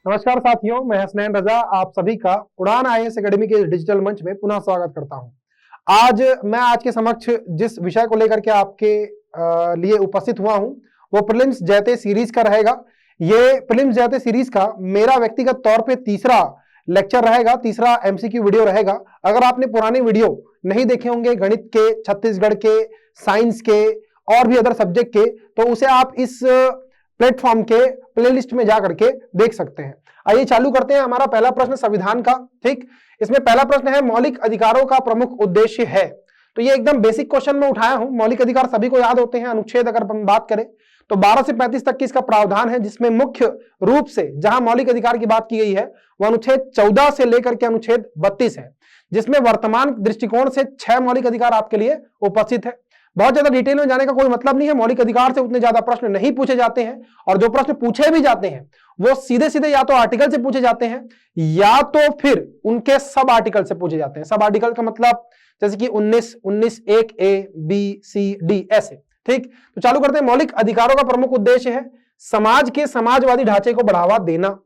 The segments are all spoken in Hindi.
नमस्कार साथियों, मैं हसनैन रजा आप सभी का उड़ान आईएएस एकेडमी के डिजिटल मंच में पुनः स्वागत करता हूं। आज के समक्ष जिस विषय को लेकर के आपके लिए उपस्थित हुआ हूं वो प्रीलिम्स जयते सीरीज का रहेगा। ये प्रीलिम्स जयते सीरीज का मेरा व्यक्तिगत तौर पे तीसरा लेक्चर रहेगा, तीसरा एमसीक्यू वीडियो रहेगा। अगर आपने पुराने वीडियो नहीं देखे होंगे गणित के, छत्तीसगढ़ के, साइंस के और भी अदर सब्जेक्ट के, तो उसे आप इस प्लेटफॉर्म के प्लेलिस्ट में जाकर के देख सकते हैं। आइए चालू करते हैं। हमारा पहला प्रश्न संविधान का, ठीक। इसमें पहला प्रश्न है मौलिक अधिकारों का प्रमुख उद्देश्य है। तो ये एकदम बेसिक क्वेश्चन में उठाया हूं। मौलिक अधिकार सभी को याद होते हैं। अनुच्छेद अगर हम बात करें तो 12 से 35 तक की इसका प्रावधान है, जिसमें मुख्य रूप से जहां मौलिक अधिकार की बात की गई है वह अनुच्छेद 14 से लेकर के अनुच्छेद 32 है, जिसमें वर्तमान दृष्टिकोण से 6 मौलिक अधिकार आपके लिए उपस्थित है। बहुत ज्यादा डिटेल में जाने का कोई मतलब नहीं है। मौलिक अधिकार से उतने ज्यादा प्रश्न नहीं पूछे जाते हैं, और जो प्रश्न पूछे भी जाते हैं वो सीधे सीधे या तो आर्टिकल से पूछे जाते हैं या तो फिर उनके सब आर्टिकल से पूछे जाते हैं। सब आर्टिकल का मतलब जैसे कि 19 1 A B C D ऐसे, ठीक। तो चालू करते हैं। मौलिक अधिकारों का प्रमुख उद्देश्य है समाज के समाजवादी ढांचे को बढ़ावा देना,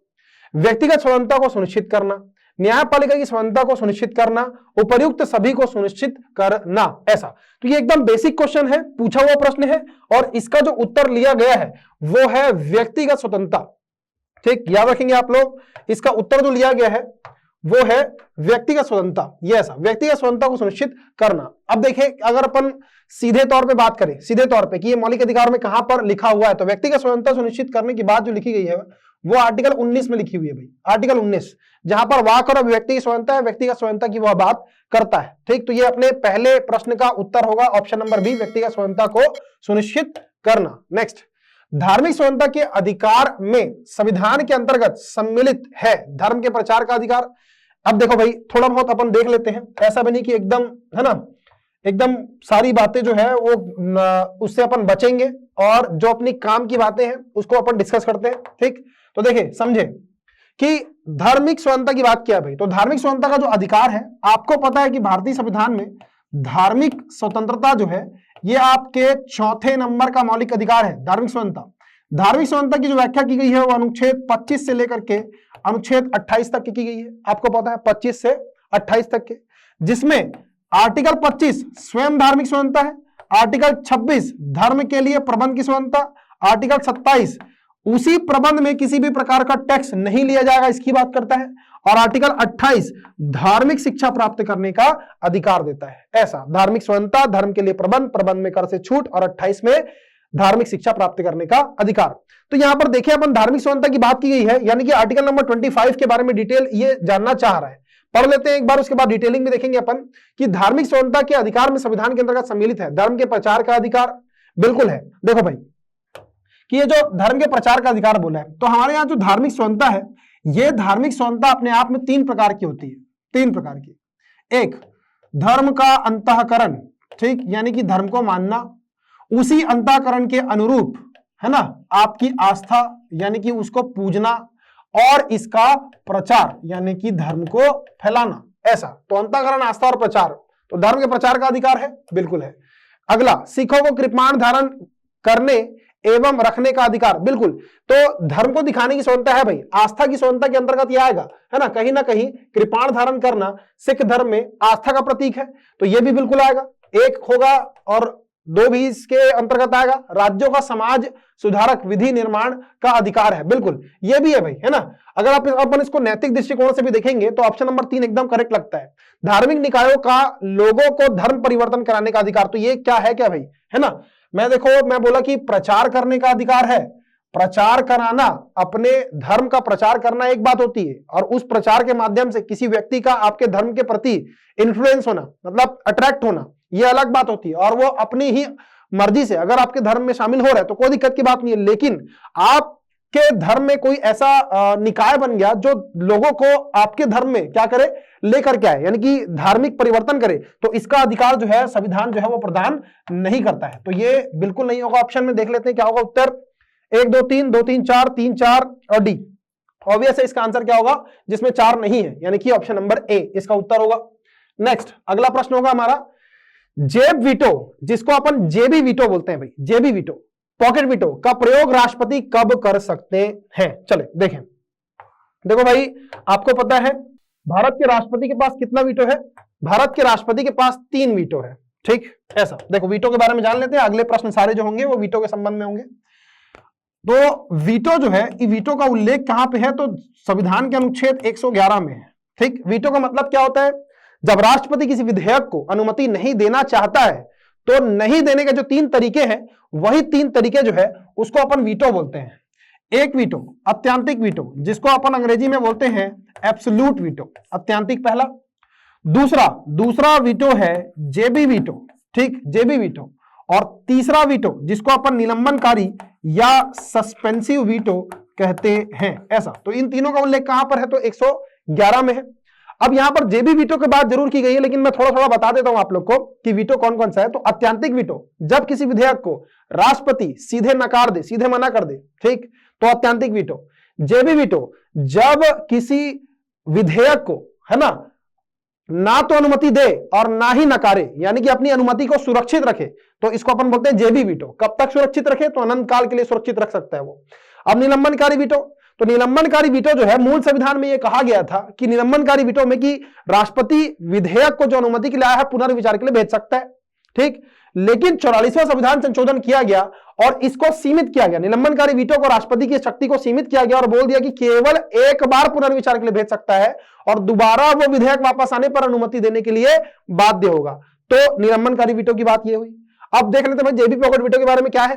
व्यक्तिगत स्वतंत्रता को सुनिश्चित करना, न्यायपालिका की स्वतंत्रता को सुनिश्चित करना, उपर्युक्त सभी को सुनिश्चित करना। ऐसा तो ये एकदम बेसिक क्वेश्चन है, पूछा हुआ प्रश्न है, और इसका जो उत्तर लिया गया है वो है व्यक्तिगत स्वतंत्रता, ठीक। याद रखेंगे आप लोग, इसका उत्तर जो लिया गया है वो है व्यक्तिगत स्वतंत्रता। ये ऐसा व्यक्तिगत स्वतंत्रता को सुनिश्चित करना। अब देखें, अगर अपन सीधे तौर पे बात करें, सीधे तौर पे कि ये मौलिक अधिकार में कहां पर लिखा हुआ है, तो व्यक्तिगत स्वतंत्रता सुनिश्चित करने की बात जो लिखी गई है वो आर्टिकल 19 में लिखी हुई है भाई। आर्टिकल 19 जहां पर वाक और अभिव्यक्ति की स्वतंत्रता है, व्यक्तिगत स्वतंत्रता की वह बात करता है, ठीक। तो ये अपने पहले प्रश्न का उत्तर होगा, ऑप्शन नंबर बी, व्यक्तिगत स्वतंत्रता को सुनिश्चित करना। नेक्स्ट, धार्मिक स्वतंत्रता के अधिकार में संविधान के अंतर्गत सम्मिलित है धर्म के प्रचार का अधिकार। अब देखो भाई, थोड़ा बहुत अपन देख लेते हैं, ऐसा भी नहीं कि एकदम, है ना, एकदम सारी बातें जो है वो उससे अपन बचेंगे, और जो अपनी काम की बातें हैं उसको अपन डिस्कस करते हैं, ठीक। तो देखिए, समझे कि धार्मिक स्वतंत्रता की बात किया भाई, तो धार्मिक स्वतंत्रता का जो अधिकार है, आपको पता है कि भारतीय संविधान में धार्मिक स्वतंत्रता जो है ये आपके चौथे नंबर का मौलिक अधिकार है, धार्मिक स्वतंत्रता। धार्मिक स्वतंत्रता की जो व्याख्या की गई है वो अनुच्छेद 25 से लेकर के अनुच्छेद 28 तक की गई है। आपको पता है 25 से 28 तक के, जिसमें आर्टिकल 25 स्वयं धार्मिक स्वतंत्रता है, आर्टिकल 26 धर्म के लिए प्रबंध की स्वतंत्रता, आर्टिकल 27 उसी प्रबंध में किसी भी प्रकार का टैक्स नहीं लिया जाएगा, इसकी बात करता है, और आर्टिकल 28 धार्मिक शिक्षा प्राप्त करने का अधिकार देता है। ऐसा धार्मिक स्वतंत्रता, धर्म के लिए प्रबंध, प्रबंध में कर से छूट, और 28 में धार्मिक शिक्षा प्राप्त करने का अधिकार। तो यहां पर देखिए, अपन धार्मिक स्वतंत्रता की बात की गई है, यानी कि आर्टिकल नंबर 25 के बारे में डिटेल ये जानना चाह रहा है। पढ़ लेते हैं एक बार, उसके बाद डिटेलिंग में देखेंगे अपन कि धार्मिक स्वतंत्रता के अधिकार में संविधान के अंतर्गत सम्मिलित है धर्म के प्रचार का अधिकार। बिल्कुल है। देखो भाई कि ये जो धर्म के प्रचार का अधिकार बोला है, तो हमारे यहाँ जो धार्मिक स्वतंत्रता है, ये धार्मिक स्वतंत्रता अपने आप में 3 प्रकार की होती है, 3 प्रकार की। एक, धर्म का अंतःकरण, ठीक, यानी कि धर्म को मानना, उसी अंतःकरण के अनुरूप, है ना, आपकी आस्था यानी कि उसको पूजना, और इसका प्रचार यानी कि धर्म को फैलाना। ऐसा तो अंतःकरण, आस्था और प्रचार, तो धर्म के प्रचार का अधिकार है, बिल्कुल है। अगला, सिखों को कृपाण धारण करने एवं रखने का अधिकार, बिल्कुल। तो धर्म को दिखाने की स्वतंत्रता है भाई, आस्था की स्वतंत्रता के अंतर्गत यह आएगा, है ना। कहीं ना कहीं कृपाण धारण करना सिख धर्म में आस्था का प्रतीक है, तो यह भी बिल्कुल आएगा। एक होगा, और 2 भी इसके अंतर्गत आएगा। राज्यों का समाज सुधारक विधि निर्माण का अधिकार है, बिल्कुल ये भी है भाई, है ना। अगर आप अपन इसको नैतिक दृष्टिकोण से भी देखेंगे तो ऑप्शन नंबर 3 एकदम करेक्ट लगता है। धार्मिक निकायों का लोगों को धर्म परिवर्तन कराने का अधिकार, तो ये क्या है, क्या भाई, है ना। मैं बोला कि प्रचार करने का अधिकार है। प्रचार कराना, अपने धर्म का प्रचार करना एक बात होती है, और उस प्रचार के माध्यम से किसी व्यक्ति का आपके धर्म के प्रति इन्फ्लुएंस होना, मतलब अट्रैक्ट होना, यह अलग बात होती है, और वो अपनी ही मर्जी से अगर आपके धर्म में शामिल हो रहा है तो कोई दिक्कत की बात नहीं है। लेकिन आपके धर्म में कोई ऐसा निकाय बन गया जो लोगों को आपके धर्म में क्या करे, लेकर के आए, यानी कि धार्मिक परिवर्तन करे, तो इसका अधिकार जो है संविधान जो है वो प्रदान नहीं करता है। तो ये बिल्कुल नहीं होगा। ऑप्शन में देख लेते हैं क्या होगा उत्तर। 1 2 3 2 3 4 3 4 और डी। ऑब्वियस है इसका आंसर क्या होगा, जिसमें 4 नहीं है, यानी कि ऑप्शन नंबर ए इसका उत्तर होगा। नेक्स्ट, अगला प्रश्न होगा हमारा जेब वीटो, जिसको अपन जेबी वीटो बोलते हैं भाई, जेबी वीटो पॉकेट वीटो का प्रयोग राष्ट्रपति कब कर सकते हैं? चले देखें, देखो भाई, आपको पता है भारत के राष्ट्रपति के पास कितना वीटो है? भारत के राष्ट्रपति के पास 3 वीटो है। ठीक, ऐसा देखो, वीटो के बारे में जान लेते हैं। अगले प्रश्न सारे जो होंगे वो वीटो के संबंध में होंगे। तो वीटो जो है, ये वीटो का उल्लेख कहां पे है? तो संविधान के अनुच्छेद 111 में है। ठीक, वीटो का मतलब क्या होता है? जब राष्ट्रपति किसी विधेयक को अनुमति नहीं देना चाहता है तो नहीं देने के जो 3 तरीके हैं, वही 3 तरीके जो है उसको अपन वीटो बोलते हैं। एक वीटो अत्यांतिक वीटो, जिसको अपन अंग्रेजी में बोलते हैं एब्सोल्यूट वीटो, अत्यांतिक पहला। दूसरा वीटो है जेबी वीटो। ठीक, जेबी वीटो। और तीसरा वीटो जिसको अपन निलंबनकारी या सस्पेंसिव वीटो कहते हैं। ऐसा, तो इन तीनों का उल्लेख कहां पर है? तो 111 में है। अब यहां पर जेबी वीटो की बात जरूर की गई है, लेकिन मैं थोड़ा थोड़ा बता देता हूं आप लोग को कि वीटो कौन कौन सा है। तो अत्यांतिक वीटो, जब किसी विधेयक को राष्ट्रपति सीधे नकार दे, सीधे मना कर दे, ठीक, तो अत्यांतिक वीटो। जेबी वीटो, जब किसी विधेयक को, है ना तो अनुमति दे और ना ही नकारे, यानी कि अपनी अनुमति को सुरक्षित रखे, तो इसको अपन बोलते हैं जेबी वीटो। कब तक सुरक्षित रखे? तो अनंत काल के लिए सुरक्षित रख सकता है वो। अब निलंबनकारी वीटो, तो निलंबनकारी वीटो जो है, मूल संविधान में यह कहा गया था कि निलंबनकारी वीटो में कि राष्ट्रपति विधेयक को जो अनुमति के लिए आया है पुनर्विचार के लिए भेज सकता है। ठीक, लेकिन 44वां संविधान संशोधन किया गया और इसको सीमित किया गया। निलंबनकारी वीटो को, राष्ट्रपति की शक्ति को सीमित किया गया और बोल दिया कि केवल एक बार पुनर्विचार के लिए भेज सकता है और दोबारा वो विधेयक वापस आने पर अनुमति देने के लिए बाध्य होगा। तो निलंबनकारी वीटो की बात ये हुई। अब देख लेते हैं जेबी पॉकेट वीटो के बारे में क्या है।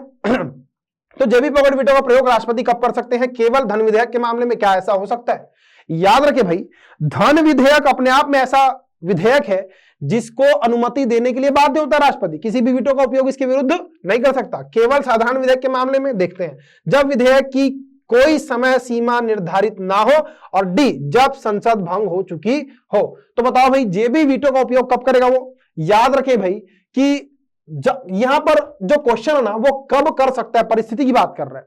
तो जेबी पॉकेट वीटो का प्रयोग राष्ट्रपति कब कर सकते हैं? केवल धन विधेयक के मामले में। क्या ऐसा हो सकता है? याद रखें भाई, धन विधेयक अपने आप में ऐसा विधेयक है जिसको अनुमति देने के लिए बाध्य होता है राष्ट्रपति। किसी भी वीटो का उपयोग इसके विरुद्ध नहीं कर सकता। केवल साधारण विधेयक के मामले में देखते हैं, जब विधेयक की कोई समय सीमा निर्धारित ना हो, और डी, जब संसद भंग हो चुकी हो। तो बताओ भाई, जेबी वीटो का उपयोग कब करेगा वो? याद रखें भाई कि यहां पर जो क्वेश्चन है ना, वो कब कर सकता है, परिस्थिति की बात कर रहा है।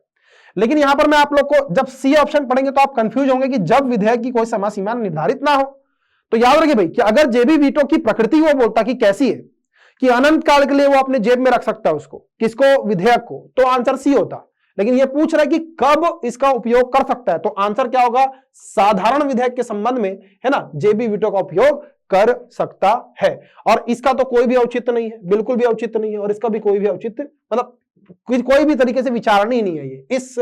लेकिन यहां पर मैं आप लोग को जब सी ऑप्शन पढ़ेंगे तो आप कंफ्यूज होंगे कि जब विधेयक की कोई समय सीमा निर्धारित ना हो। तो याद रखिए भाई कि अगर जेबी वीटो की प्रकृति वो बोलता कि कैसी है, कि अनंत काल के लिए वो अपने जेब में रख सकता है उसको, किसको? विधेयक को, तो आंसर सी होता। लेकिन ये पूछ रहा है कि कब इसका उपयोग कर सकता है, तो आंसर क्या होगा? साधारण विधेयक के संबंध में, है ना, जेबी वीटो का उपयोग कर सकता है। और इसका तो कोई भी औचित्य नहीं है, बिल्कुल भी औचित्य नहीं है, और इसका भी कोई भी औचित्य, मतलब कोई भी तरीके से विचारणीय ही नहीं है ये इस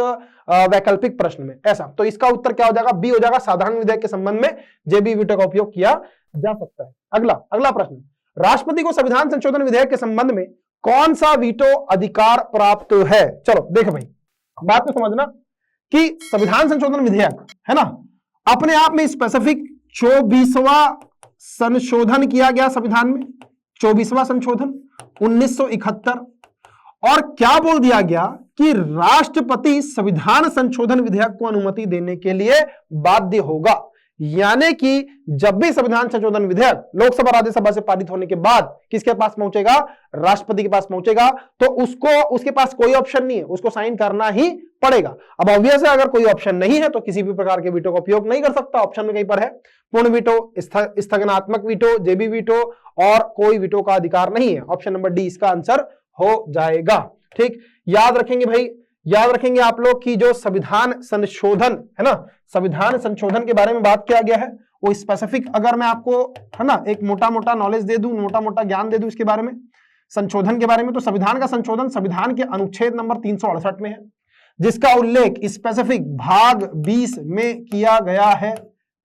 वैकल्पिक प्रश्न में। ऐसा, तो इसका उत्तर क्या हो जाएगा? बी हो जाएगा। साधारण विधेयक के संबंध में जेबी वीटो का उपयोग किया जा सकता है। अगला प्रश्न, राष्ट्रपति को संविधान संशोधन विधेयक के संबंध में कौन सा वीटो अधिकार प्राप्त है? चलो देख भाई, बात को समझना कि संविधान संशोधन विधेयक, है ना, अपने आप में स्पेसिफिक 24वां संशोधन किया गया संविधान में, 24वां संशोधन 1971, और क्या बोल दिया गया कि राष्ट्रपति संविधान संशोधन विधेयक को अनुमति देने के लिए बाध्य होगा। यानी कि जब भी संविधान संशोधन विधेयक लोकसभा राज्यसभा से पारित होने के बाद किसके पास पहुंचेगा? राष्ट्रपति के पास पहुंचेगा। तो उसके पास कोई ऑप्शन नहीं है, उसको साइन करना ही पड़ेगा। अब ऑब्वियस है, अगर कोई ऑप्शन नहीं है तो किसी भी प्रकार के वीटो का उपयोग नहीं कर सकता। ऑप्शन में कहीं पर है पूर्ण वीटो, स्थगनात्मक वीटो, जेबी वीटो, और कोई वीटो का अधिकार नहीं है। ऑप्शन नंबर डी इसका आंसर हो जाएगा। ठीक, याद रखेंगे भाई, याद रखेंगे आप लोग की जो संविधान संशोधन है ना, संविधान संशोधन के बारे में बात किया गया है वो स्पेसिफिक, अगर मैं आपको, है ना, एक मोटा मोटा नॉलेज दे दूं, मोटा मोटा ज्ञान दे दूं इसके बारे में, संशोधन के बारे में, तो संविधान का संशोधन संविधान के अनुच्छेद नंबर 368 में है, जिसका उल्लेख स्पेसिफिक भाग 20 में किया गया है।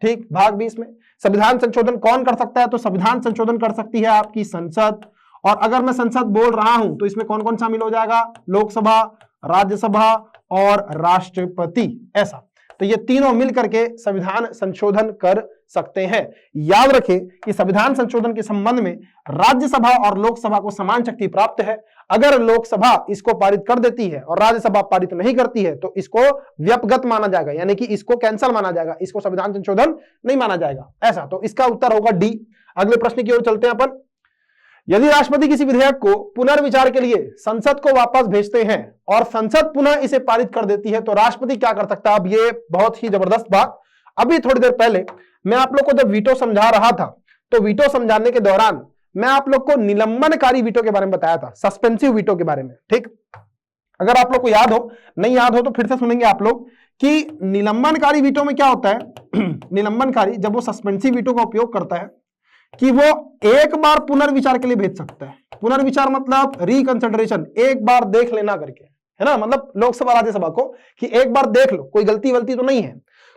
ठीक, भाग 20 में संविधान संशोधन कौन कर सकता है? तो संविधान संशोधन कर सकती है आपकी संसद। और अगर मैं संसद बोल रहा हूं तो इसमें कौन कौन शामिल हो जाएगा? लोकसभा, राज्यसभा और राष्ट्रपति। ऐसा, तो ये तीनों मिलकर के संविधान संशोधन कर सकते हैं। याद रखें कि संविधान संशोधन के संबंध में राज्यसभा और लोकसभा को समान शक्ति प्राप्त है। अगर लोकसभा इसको पारित कर देती है और राज्यसभा पारित नहीं करती है तो इसको व्यपगत माना जाएगा, यानी कि इसको कैंसल माना जाएगा, इसको संविधान संशोधन नहीं माना जाएगा। ऐसा, तो इसका उत्तर होगा डी। अगले प्रश्न की ओर चलते हैं अपन। यदि राष्ट्रपति किसी विधेयक को पुनर्विचार के लिए संसद को वापस भेजते हैं और संसद पुनः इसे पारित कर देती है तो राष्ट्रपति क्या कर सकता है? अब ये बहुत ही जबरदस्त बात, अभी थोड़ी देर पहले मैं आप लोग को जब वीटो समझा रहा था तो वीटो समझाने के दौरान मैं आप लोग को निलंबनकारी वीटो के बारे में बताया था, सस्पेंसिव वीटो के बारे में। ठीक, अगर आप लोग को याद हो, नहीं याद हो तो फिर से सुनेंगे आप लोग कि निलंबनकारी वीटो में क्या होता है निलंबनकारी जब वो सस्पेंसिव वीटो का उपयोग करता है कि वो एक बार पुनर्विचार के लिए भेज सकता है। पुनर्विचार मतलब रिकंसिडरेशन, एक बार देख लेना करके, है ना, मतलब लोकसभा राज्यसभा को कि एक बार देख लो, कोई गलती वलती तो नहीं है,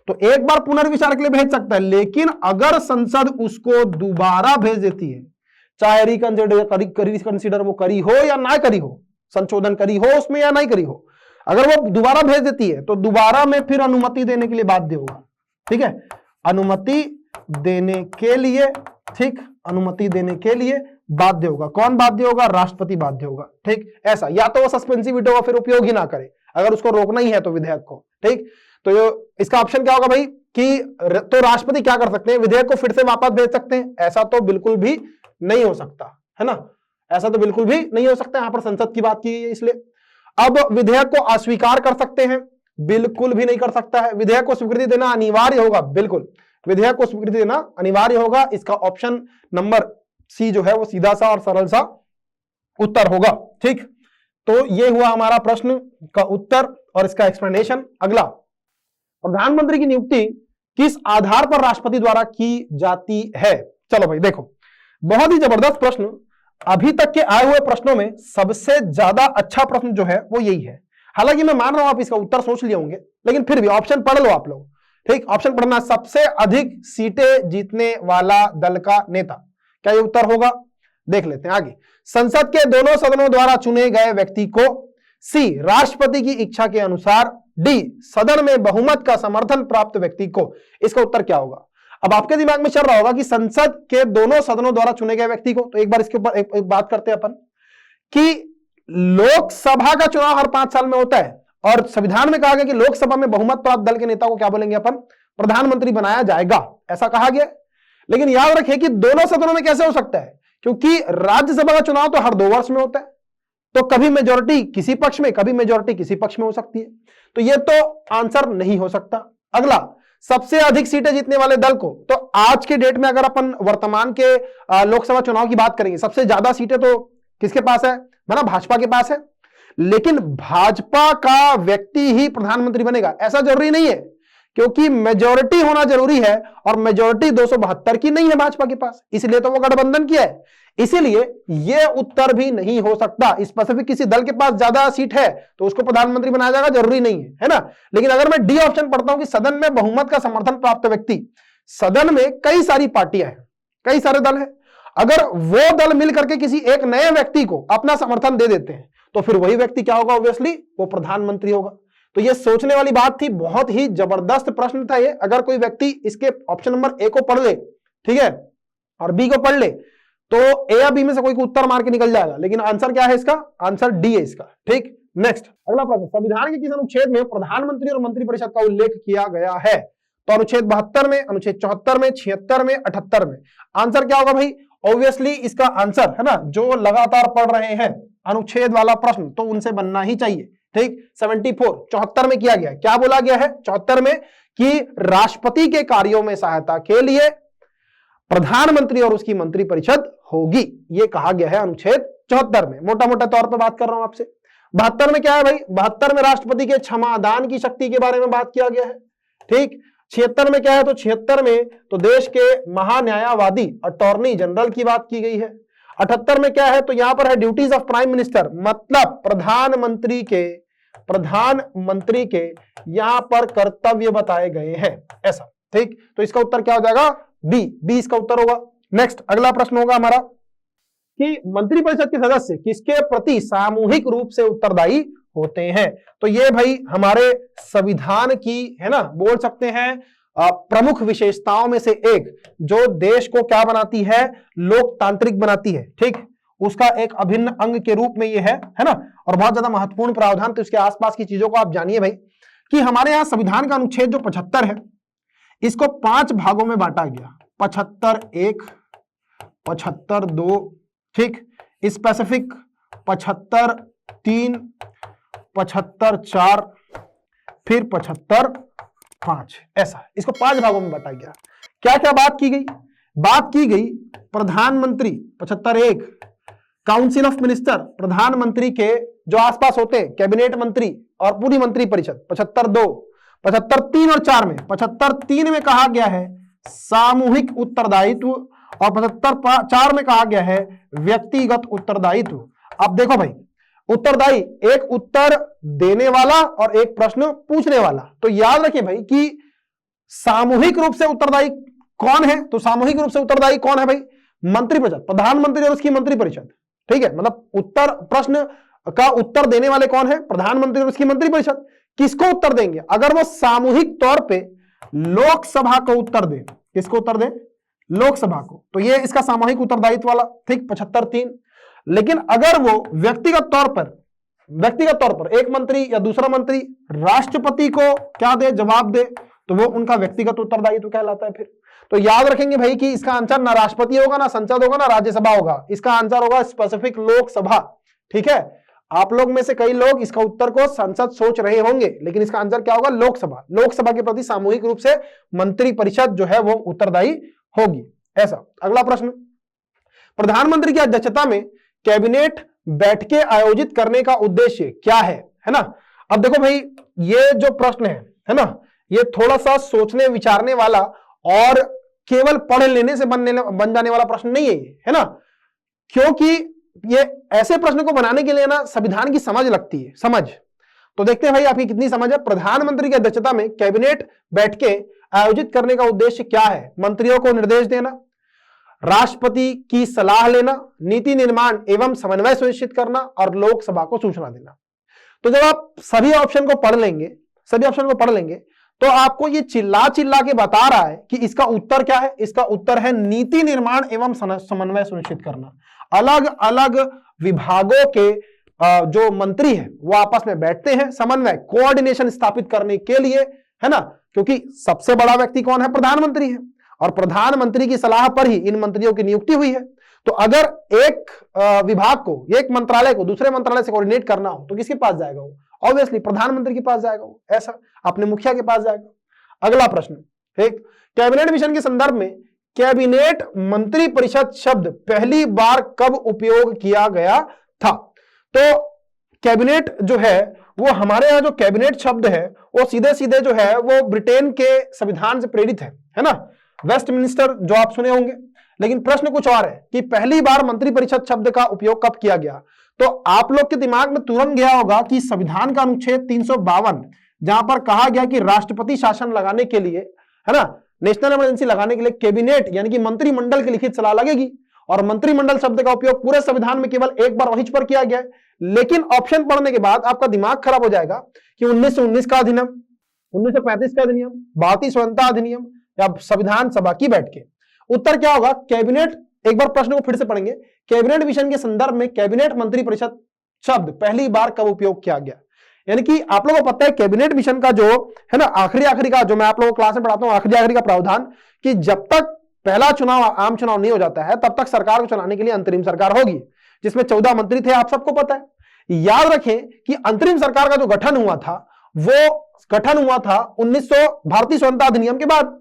तो एक बार पुनर्विचार के लिए भेज सकता है। लेकिन अगर संसद उसको दोबारा भेज देती है, चाहे रिकंसिडर वो करी हो या ना करी हो, संशोधन करी हो उसमें या नहीं करी हो, अगर वो दोबारा भेज देती है तो दोबारा में फिर अनुमति देने के लिए बाध्य होगा। ठीक है, अनुमति देने के लिए, ठीक, अनुमति देने के लिए बाध्य होगा। कौन बाध्य होगा? राष्ट्रपति बाध्य होगा। ठीक, ऐसा, या तो वो सस्पेंसिव वीटो का फिर उपयोग ही ना करे अगर उसको रोकना ही है तो विधेयक को। ठीक, तो इसका ऑप्शन क्या होगा भाई कि तो राष्ट्रपति क्या कर सकते हैं? विधेयक को फिर से वापस भेज सकते हैं? ऐसा तो बिल्कुल भी नहीं हो सकता, है ना, ऐसा तो बिल्कुल भी नहीं हो सकता। यहां पर संसद की बात की है इसलिए। अब विधेयक को अस्वीकार कर सकते हैं? बिल्कुल भी नहीं कर सकता है। विधेयक को स्वीकृति देना अनिवार्य होगा? बिल्कुल, विधेयक को स्वीकृति देना अनिवार्य होगा। इसका ऑप्शन नंबर सी जो है वो सीधा सा और सरल सा उत्तर होगा। ठीक, तो ये हुआ हमारा प्रश्न का उत्तर और इसका एक्सप्लेनेशन। अगला, प्रधानमंत्री की नियुक्ति किस आधार पर राष्ट्रपति द्वारा की जाती है? चलो भाई देखो, बहुत ही जबरदस्त प्रश्न। अभी तक के आए हुए प्रश्नों में सबसे ज्यादा अच्छा प्रश्न जो है वो यही है। हालांकि मैं मान रहा हूं आप इसका उत्तर सोच लिए होंगे, लेकिन फिर भी ऑप्शन पढ़ लो आप लोग। ठीक, ऑप्शन पढ़ना, सबसे अधिक सीटें जीतने वाला दल का नेता, क्या ये उत्तर होगा? देख लेते हैं आगे। संसद के दोनों सदनों द्वारा चुने गए व्यक्ति को, सी राष्ट्रपति की इच्छा के अनुसार, डी सदन में बहुमत का समर्थन प्राप्त व्यक्ति को। इसका उत्तर क्या होगा? अब आपके दिमाग में चल रहा होगा कि संसद के दोनों सदनों द्वारा चुने गए व्यक्ति को, तो एक बार इसके ऊपर एक बात करते हैं अपन कि लोकसभा का चुनाव हर 5 साल में होता है और संविधान में कहा गया कि लोकसभा में बहुमत प्राप्त दल के नेता को क्या बोलेंगे अपन? प्रधानमंत्री बनाया जाएगा, ऐसा कहा गया। लेकिन याद रखिए कि दोनों सदनों में कैसे हो सकता है, क्योंकि राज्यसभा का चुनाव तो हर 2 वर्ष में होता है, तो कभी मेजोरिटी किसी पक्ष में, कभी मेजोरिटी किसी पक्ष में हो सकती है, तो यह तो आंसर नहीं हो सकता। अगला, सबसे अधिक सीटें जीतने वाले दल को, तो आज के डेट में अगर अपन वर्तमान के लोकसभा चुनाव की बात करेंगे, सबसे ज्यादा सीटें तो किसके पास है? ना भाजपा के पास है। लेकिन भाजपा का व्यक्ति ही प्रधानमंत्री बनेगा ऐसा जरूरी नहीं है, क्योंकि मेजोरिटी होना जरूरी है और मेजोरिटी 272 की नहीं है भाजपा के पास, इसलिए तो वो गठबंधन किया है। इसीलिए यह उत्तर भी नहीं हो सकता। स्पेसिफिक किसी दल के पास ज्यादा सीट है तो उसको प्रधानमंत्री बनाया जाएगा, जरूरी नहीं है ना। लेकिन अगर मैं डी ऑप्शन पढ़ता हूं कि सदन में बहुमत का समर्थन प्राप्त व्यक्ति, सदन में कई सारी पार्टियां हैं, कई सारे दल हैं, अगर वो दल मिलकर के किसी एक नए व्यक्ति को अपना समर्थन दे देते हैं तो फिर वही व्यक्ति क्या होगा? ऑब्वियसली वो प्रधानमंत्री होगा। तो ये सोचने वाली बात थी, बहुत ही जबरदस्त प्रश्न था ये। अगर कोई व्यक्ति इसके ऑप्शन नंबर ए को पढ़ ले, ठीक है, और बी को पढ़ ले, तो ए या बी में से कोई को उत्तर मार के निकल जाएगा। लेकिन आंसर क्या है इसका? आंसर डी है इसका। ठीक, नेक्स्ट अगला प्रश्न, संविधान के किस अनुच्छेद में प्रधानमंत्री और मंत्रिपरिषद का उल्लेख किया गया है? तो अनुच्छेद 72 में, अनुच्छेद 74 में, 76 में, 78 में। आंसर क्या होगा भाई? ऑब्वियसली इसका आंसर, है ना, जो लगातार पढ़ रहे हैं अनुच्छेद वाला प्रश्न, तो उनसे बनना ही चाहिए। ठीक, 74 74 में किया गया, क्या बोला गया है 74 में? कि राष्ट्रपति के कार्यों में सहायता के लिए प्रधानमंत्री और उसकी मंत्रिपरिषद होगी, ये कहा गया है अनुच्छेद 74 में। मोटा मोटा तौर पर बात कर रहा हूं आपसे। 72 में क्या है भाई? 72 में राष्ट्रपति के क्षमादान की शक्ति के बारे में बात किया गया है। ठीक, 76 में क्या है? तो 76 में तो देश के महान्यायवादी अटॉर्नी जनरल की बात की गई है। 78 में क्या है? तो यहां पर है ड्यूटीज ऑफ प्राइम मिनिस्टर, मतलब प्रधानमंत्री के यहां पर कर्तव्य बताए गए हैं, ऐसा। ठीक, तो इसका उत्तर क्या हो जाएगा? बी इसका उत्तर होगा। नेक्स्ट अगला प्रश्न होगा हमारा कि मंत्रिपरिषद के सदस्य किसके प्रति सामूहिक रूप से उत्तरदायी होते हैं? तो ये भाई हमारे संविधान की, है ना, बोल सकते हैं प्रमुख विशेषताओं में से एक, जो देश को क्या बनाती है? लोकतांत्रिक बनाती है। ठीक, उसका एक अभिन्न अंग के रूप में ये है ना, और बहुत ज्यादा महत्वपूर्ण प्रावधान। तो इसके आसपास की चीजों को आप जानिए भाई कि हमारे यहां संविधान का अनुच्छेद जो 75 है, इसको 5 भागों में बांटा गया। 75(1), 75(2), ठीक, स्पेसिफिक 75(3), 75(4), फिर 75(5), ऐसा इसको 5 भागों में बांटा गया। क्या क्या बात की गई? बात की गई प्रधानमंत्री 75(1), काउंसिल ऑफ मिनिस्टर, प्रधानमंत्री के जो आसपास होते हैं, कैबिनेट मंत्री और पूरी मंत्रिपरिषद 75(2), 75 3 और 4 में, 75 3 में कहा गया है सामूहिक उत्तरदायित्व और 75 4 में कहा गया है व्यक्तिगत उत्तरदायित्व। अब देखो भाई, उत्तरदायी एक उत्तर देने वाला और एक प्रश्न पूछने वाला। तो याद रखिए भाई कि सामूहिक रूप से उत्तरदायी कौन है, तो सामूहिक रूप से उत्तरदायी कौन है भाई, मंत्रिपरिषद, प्रधानमंत्री और उसकी मंत्रिपरिषद। ठीक है, मतलब उत्तर प्रश्न का उत्तर देने वाले कौन है, प्रधानमंत्री और उसकी मंत्रिपरिषद। किसको उत्तर देंगे, अगर वो सामूहिक तौर पे लोकसभा को उत्तर दे, किसको उत्तर दे, लोकसभा को, तो ये इसका सामूहिक उत्तरदायित्व वाला, ठीक 75 3। लेकिन अगर वो व्यक्तिगत तौर पर एक मंत्री या दूसरा मंत्री राष्ट्रपति को क्या दे, जवाब दे, तो वो उनका व्यक्तिगत उत्तरदायित्व कहलाता है। फिर तो याद रखेंगे भाई कि इसका आंसर ना राष्ट्रपति होगा, ना संसद होगा, ना राज्यसभा होगा, इसका आंसर होगा स्पेसिफिक लोकसभा। ठीक है, आप लोग में से कई लोग इसका उत्तर को संसद सोच रहे होंगे, लेकिन इसका आंसर क्या होगा, लोकसभा। लोकसभा के प्रति सामूहिक रूप से मंत्रिपरिषद जो है वो उत्तरदायी होगी, ऐसा। अगला प्रश्न, प्रधानमंत्री की अध्यक्षता में कैबिनेट बैठकें आयोजित करने का उद्देश्य क्या है ना। अब देखो भाई, ये जो प्रश्न है ना, ये थोड़ा सा सोचने विचारने वाला और केवल पढ़ लेने से बन जाने वाला प्रश्न नहीं है ना, क्योंकि ये ऐसे प्रश्न को बनाने के लिए ना संविधान की समझ लगती है, समझ। तो देखते हैं भाई आपकी कितनी समझ है। प्रधानमंत्री की अध्यक्षता में कैबिनेट बैठकें आयोजित करने का उद्देश्य क्या है, मंत्रियों को निर्देश देना, राष्ट्रपति की सलाह लेना, नीति निर्माण एवं समन्वय सुनिश्चित करना और लोकसभा को सूचना देना। तो जब आप सभी ऑप्शन को पढ़ लेंगे तो आपको ये चिल्ला के बता रहा है कि इसका उत्तर क्या है। इसका उत्तर है नीति निर्माण एवं समन्वय सुनिश्चित करना। अलग अलग विभागों के जो मंत्री हैं वो आपस में बैठते हैं समन्वय, कोऑर्डिनेशन स्थापित करने के लिए, है ना, क्योंकि सबसे बड़ा व्यक्ति कौन है, प्रधानमंत्री है, और प्रधानमंत्री की सलाह पर ही इन मंत्रियों की नियुक्ति हुई है। तो अगर एक विभाग को, एक मंत्रालय को दूसरे मंत्रालय से कोऑर्डिनेट करना हो तो किसके पास जाएगा वो, ऑब्वियसली प्रधानमंत्री के पास जाएगा वो, ऐसा अपने मुखिया के पास जाएगा। अगला प्रश्न, ठीक, कैबिनेट मिशन के संदर्भ में कैबिनेट मंत्रिपरिषद शब्द पहली बार कब उपयोग किया गया था। तो कैबिनेट जो है वो हमारे यहाँ जो कैबिनेट शब्द है वो सीधे सीधे जो है वो ब्रिटेन के संविधान से प्रेरित है ना, वेस्टमिनिस्टर जो आप सुने होंगे। लेकिन प्रश्न कुछ और है कि पहली बार मंत्रिपरिषद शब्द का उपयोग कब किया गया। तो आप लोग के दिमाग में तुरंत गया होगा कि संविधान का अनुच्छेद 352 जहां पर कहा गया कि राष्ट्रपति शासन लगाने के लिए, है ना, नेशनल इमरजेंसी लगाने के लिए कैबिनेट यानी कि मंत्रिमंडल की लिखित सलाह लगेगी, और मंत्रिमंडल शब्द का उपयोग पूरे संविधान में केवल एक बार वहीं पर किया गया है। लेकिन ऑप्शन पढ़ने के बाद आपका दिमाग खराब हो जाएगा कि 1919 का अधिनियम, 1935 का अधिनियम, भारतीय स्वतंत्रता अधिनियम या संविधान सभा की बैठकें। उत्तर क्या होगा, कैबिनेट। एक बार प्रश्न को फिर से पढ़ेंगे, कैबिनेट मिशन के संदर्भ में कैबिनेट मंत्रिपरिषद शब्द पहली बार कब उपयोग किया गया। यानी कि आप लोगों को पता है कैबिनेट मिशन का जो है ना आखिरी का, जो मैं आप लोगों को क्लास में पढ़ाता हूं, आखिरी का प्रावधान कि जब तक पहला चुनाव आम चुनाव नहीं हो जाता है तब तक सरकार को चलाने के लिए अंतरिम सरकार होगी, जिसमें 14 मंत्री थे, आप सबको पता है। याद रखें कि अंतरिम सरकार का जो गठन हुआ था वो गठन हुआ था 1900 भारतीय स्वतंत्रता अधिनियम के बाद,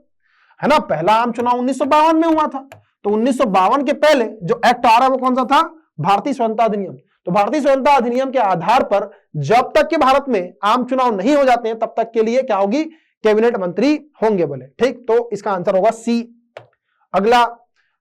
है ना। पहला आम चुनाव 1952 में हुआ था, तो 1952 के पहले जो एक्ट आ रहा है वो कौन सा था, भारतीय स्वतंत्रता अधिनियम। तो भारतीय स्वतंत्रता अधिनियम के आधार पर जब तक के भारत में आम चुनाव नहीं हो जाते हैं तब तक के लिए क्या होगी, कैबिनेट मंत्री होंगे बोले, ठीक। तो इसका आंसर होगा सी। अगला,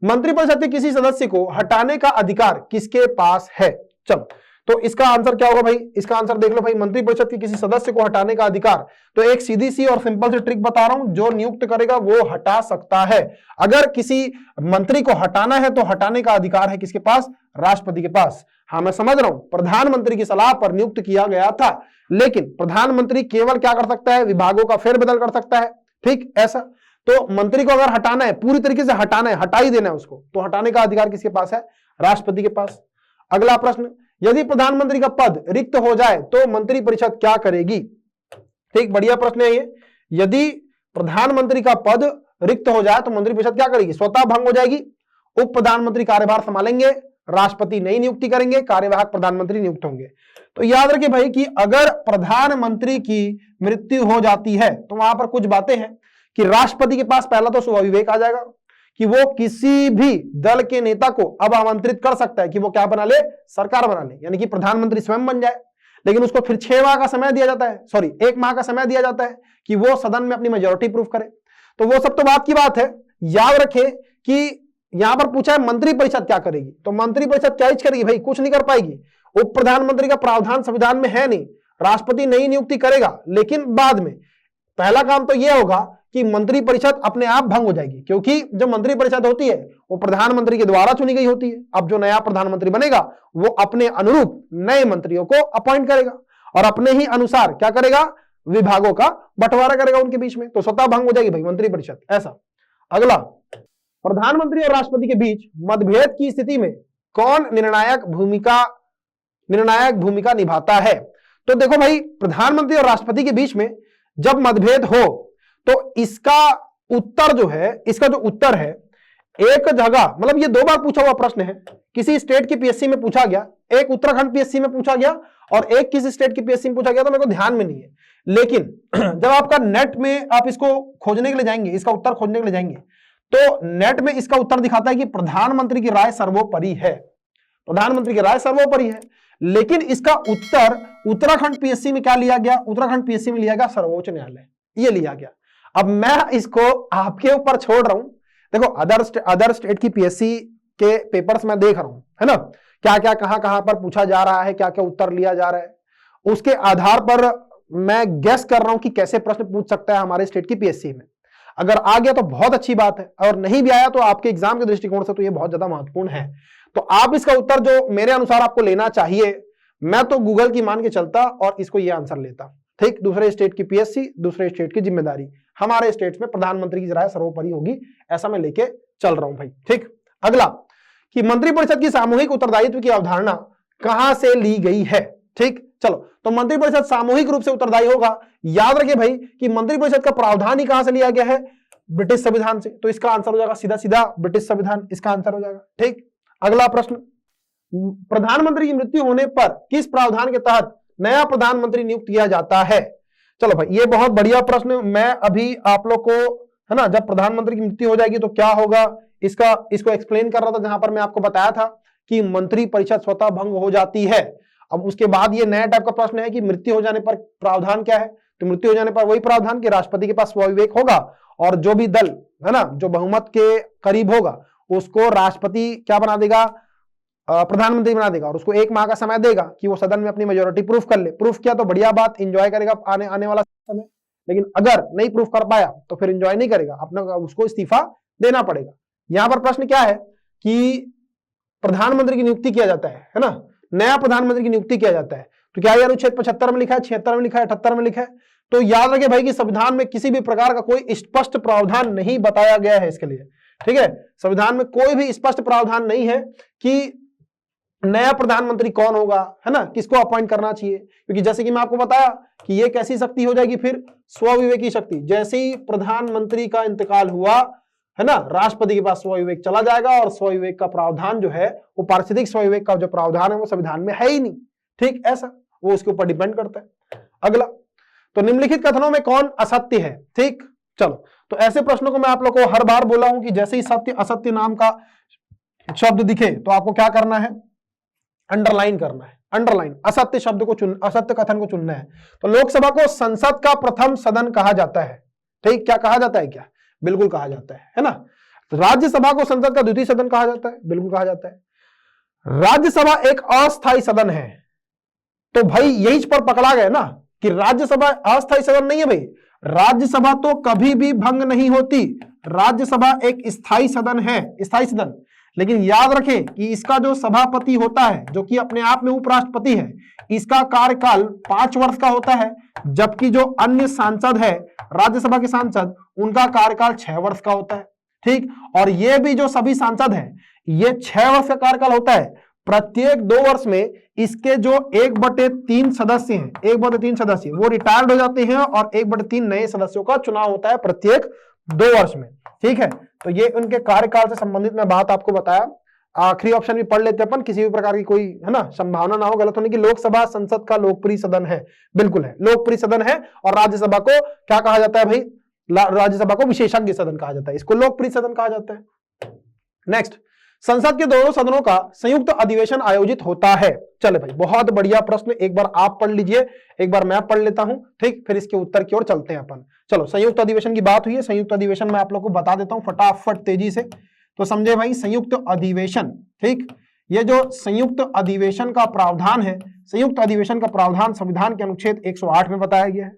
मंत्रिपरिषद के किसी सदस्य को हटाने का अधिकार किसके पास है। चलो, तो इसका आंसर क्या होगा भाई, इसका आंसर देख लो भाई, मंत्रिपरिषद के किसी सदस्य को हटाने का अधिकार। तो एक सीधी सी और सिंपल सी ट्रिक बता रहा हूं, जो नियुक्त करेगा वो हटा सकता है। अगर किसी मंत्री को हटाना है तो हटाने का अधिकार है किसके पास, राष्ट्रपति के पास। हाँ मैं समझ रहा हूं, प्रधानमंत्री की सलाह पर नियुक्त किया गया था, लेकिन प्रधानमंत्री केवल क्या कर सकता है, विभागों का फेरबदल कर सकता है, ठीक ऐसा। तो मंत्री को अगर हटाना है, पूरी तरीके से हटाना है, हटा ही देना है उसको, तो हटाने का अधिकार किसके पास है, राष्ट्रपति के पास। अगला प्रश्न, यदि प्रधानमंत्री का पद रिक्त हो जाए तो मंत्रिपरिषद क्या करेगी। ठीक, बढ़िया प्रश्न है ये। यदि प्रधानमंत्री का पद रिक्त हो जाए तो मंत्रिपरिषद क्या करेगी, स्वतः भंग हो जाएगी। उप प्रधानमंत्री कार्यभार संभालेंगे, राष्ट्रपति नई नियुक्ति करेंगे, कार्यवाहक प्रधानमंत्री नियुक्त होंगे। तो याद रखिए भाई कि अगर प्रधानमंत्री की मृत्यु हो जाती है तो वहां पर कुछ बातें हैं कि राष्ट्रपति के पास पहला तो स्वविवेक आ जाएगा कि वो किसी भी दल के नेता को अब आमंत्रित कर सकता है कि वो क्या बना ले, सरकार बना ले, यानी कि प्रधानमंत्री स्वयं बन जाए। लेकिन उसको फिर 6 माह का समय दिया जाता है, सॉरी 1 माह का समय दिया जाता है कि वो सदन में अपनी मेजोरिटी प्रूफ करे। तो वो सब तो बात की बात है। याद रखें कि यहां पर पूछा है मंत्री परिषद क्या करेगी, तो मंत्री परिषद क्या करेगी भाई, कुछ नहीं कर पाएगी। उप प्रधानमंत्री का प्रावधान संविधान में है नहीं, राष्ट्रपति नई नियुक्ति करेगा, लेकिन बाद में पहला काम तो यह होगा कि मंत्री परिषद अपने आप भंग हो जाएगी, क्योंकि जो मंत्री परिषद होती है वो प्रधानमंत्री के द्वारा चुनी गई होती है। अब जो नया प्रधानमंत्री बनेगा वो अपने अनुरूप नए मंत्रियों को अपॉइंट करेगा और अपने ही अनुसार क्या करेगा, विभागों का बंटवारा करेगा उनके बीच में, तो स्वतः भंग हो जाएगी भाई मंत्री परिषद। ऐसा। अगला, प्रधानमंत्री और राष्ट्रपति के बीच मतभेद की स्थिति में कौन निर्णायक भूमिका निभाता है। तो देखो भाई, प्रधानमंत्री और राष्ट्रपति के बीच में जब मतभेद हो तो इसका उत्तर जो है, इसका जो उत्तर है एक जगह, मतलब ये 2 बार पूछा हुआ प्रश्न है, किसी स्टेट की पीएससी में पूछा गया, एक उत्तराखंड पीएससी में पूछा गया और एक किसी स्टेट की पीएससी में पूछा गया, तो मेरे को ध्यान में नहीं है। लेकिन जब आपका नेट में आप इसको खोजने के लिए जाएंगे, इसका उत्तर खोजने के लिए जाएंगे, तो नेट में इसका उत्तर दिखाता है कि प्रधानमंत्री की राय सर्वोपरि है, प्रधानमंत्री की राय सर्वोपरि है। लेकिन इसका उत्तर उत्तराखंड पीएससी में क्या लिया गया, उत्तराखंड पीएससी में लिया गया सर्वोच्च न्यायालय, ये लिया गया। अब मैं इसको आपके ऊपर छोड़ रहा हूं। देखो अदर स्टेट की पीएससी के पेपर्स मैं देख रहा हूं, है ना, क्या क्या कहां पर पूछा जा रहा है, क्या क्या उत्तर लिया जा रहा है, उसके आधार पर मैं गेस कर रहा हूं कि कैसे प्रश्न पूछ सकता है हमारे स्टेट की पीएससी में। अगर आ गया तो बहुत अच्छी बात है, और नहीं भी आया तो आपके एग्जाम के दृष्टिकोण से तो ये बहुत ज्यादा महत्वपूर्ण है। तो आप इसका उत्तर जो मेरे अनुसार आपको लेना चाहिए, मैं तो गूगल की मान के चलता और इसको ये आंसर लेता। ठीक, दूसरे स्टेट की पीएससी, दूसरे स्टेट की जिम्मेदारी, हमारे स्टेट में प्रधानमंत्री की राय सर्वोपरि होगी, ऐसा मैं लेके चल रहा हूं भाई। ठीक, अगला, कि मंत्रिपरिषद की सामूहिक उत्तरदायित्व की अवधारणा कहां से ली गई है। ठीक, चलो, तो मंत्रिपरिषद सामूहिक रूप से उत्तरदायी होगा। याद रखिए भाई कि मंत्रिपरिषद का प्रावधान ही कहां से लिया गया है, ब्रिटिश संविधान से, तो इसका आंसर हो जाएगा सीधा सीधा ब्रिटिश संविधान, इसका आंसर हो जाएगा। ठीक, अगला प्रश्न, प्रधानमंत्री की मृत्यु होने पर किस प्रावधान के तहत नया प्रधानमंत्री नियुक्त किया जाता है। चलो भाई, ये बहुत बढ़िया प्रश्न, मैं अभी आप लोग को, है ना, जब प्रधानमंत्री की मृत्यु हो जाएगी तो क्या होगा इसको एक्सप्लेन कर रहा था, जहां पर मैं आपको बताया था कि मंत्री परिषद स्वतः भंग हो जाती है। अब उसके बाद ये नया टाइप का प्रश्न है कि मृत्यु हो जाने पर प्रावधान क्या है, तो मृत्यु हो जाने पर वही प्रावधान कि राष्ट्रपति के पास स्वविवेक होगा और जो भी दल, है ना, जो बहुमत के करीब होगा उसको राष्ट्रपति क्या बना देगा, प्रधानमंत्री बना देगा, और उसको 1 माह का समय देगा कि वो सदन में अपनी मेजोरिटी प्रूफ कर ले। प्रूफ किया तो बढ़िया बात, एंजॉय करेगा आने वाला समय, लेकिन अगर नहीं प्रूफ कर पाया तो फिर एंजॉय नहीं करेगा, अपना उसको इस्तीफा देना पड़ेगा। यहां पर प्रश्न क्या है कि प्रधानमंत्री की नियुक्ति किया जाता है ना, नया प्रधानमंत्री की नियुक्ति किया जाता है, तो क्या ये अनुच्छेद 75 में लिखा है, 76 में लिखा है, 78 में लिखा है। तो याद रखे भाई कि संविधान में किसी भी प्रकार का कोई स्पष्ट प्रावधान नहीं बताया गया है इसके लिए। ठीक है, संविधान में कोई भी स्पष्ट प्रावधान नहीं है कि नया प्रधानमंत्री कौन होगा, है ना, किसको अपॉइंट करना चाहिए, क्योंकि जैसे कि मैं आपको बताया कि ये कैसी शक्ति हो जाएगी, फिर स्वविवेकी शक्ति। जैसे ही प्रधानमंत्री का इंतकाल हुआ, है ना, राष्ट्रपति के पास स्वविवेक चला जाएगा, और स्वविवेक का प्रावधान जो है वो पारिस्थितिक स्वविवेक का जो प्रावधान है वो संविधान में है ही नहीं। ठीक, ऐसा वो उसके ऊपर डिपेंड करता है। अगला, तो निम्नलिखित कथनों में कौन असत्य है। ठीक, चलो, तो ऐसे प्रश्नों को मैं आप लोग को हर बार बोला हूं कि जैसे ही सत्य असत्य नाम का शब्द दिखे तो आपको क्या करना है, अंडरलाइन करना है। अंडरलाइन, असत्य शब्द को असत्य कथन को चुनना है। तो लोकसभा को संसद का प्रथम सदन कहा जाता है। ठीक, क्या कहा जाता है, क्या बिल्कुल कहा जाता है ना। राज्यसभा को संसद का द्वितीय सदन कहा जाता है, बिल्कुल कहा जाता है। राज्यसभा एक अस्थायी सदन है, तो भाई यही पर पकड़ा गया ना कि राज्यसभा अस्थायी सदन नहीं है भाई, राज्यसभा तो कभी भी भंग नहीं होती, राज्यसभा एक स्थायी सदन है, स्थायी सदन। लेकिन याद रखें कि इसका जो सभापति होता है, जो कि अपने आप में उपराष्ट्रपति है, इसका कार्यकाल 5 वर्ष का होता है, जबकि जो अन्य सांसद है, राज्यसभा के सांसद, उनका कार्यकाल 6 वर्ष का होता है। ठीक, और ये भी जो सभी सांसद हैं, ये 6 वर्ष का कार्यकाल होता है। प्रत्येक 2 वर्ष में इसके जो 1/3 सदस्य हैं, 1/3 सदस्य वो रिटायर्ड हो जाते हैं, और 1/3 नए सदस्यों का चुनाव होता है प्रत्येक 2 वर्ष में। ठीक है, तो ये उनके कार्यकाल से संबंधित मैं बात आपको बताया। आखिरी ऑप्शन भी पढ़ लेते अपन, किसी भी प्रकार की कोई, है ना, संभावना ना हो गलत होने की। लोकसभा संसद का लोकप्रिय सदन है, बिल्कुल है, लोकप्रिय सदन है। और राज्यसभा को क्या कहा जाता है भाई, राज्यसभा को विशेषज्ञ सदन कहा जाता है, इसको लोकप्रिय सदन कहा जाता है। नेक्स्ट, संसद के दोनों सदनों का संयुक्त अधिवेशन आयोजित होता है। चले भाई, बहुत बढ़िया प्रश्न, एक बार आप पढ़ लीजिए, एक बार मैं पढ़ लेता हूं, ठीक, फिर इसके उत्तर की ओर चलते हैं अपन। चलो, संयुक्त अधिवेशन की बात हुई है, संयुक्त अधिवेशन मैं आप लोग को बता देता हूं फटाफट तेजी से। तो समझे भाई, संयुक्त अधिवेशन, ठीक, ये जो संयुक्त अधिवेशन का प्रावधान है, संयुक्त अधिवेशन का प्रावधान संविधान के अनुच्छेद 108 में बताया गया है।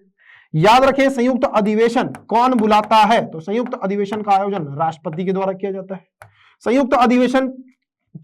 याद रखें, संयुक्त अधिवेशन कौन बुलाता है? तो संयुक्त अधिवेशन का आयोजन राष्ट्रपति के द्वारा किया जाता है। संयुक्त अधिवेशन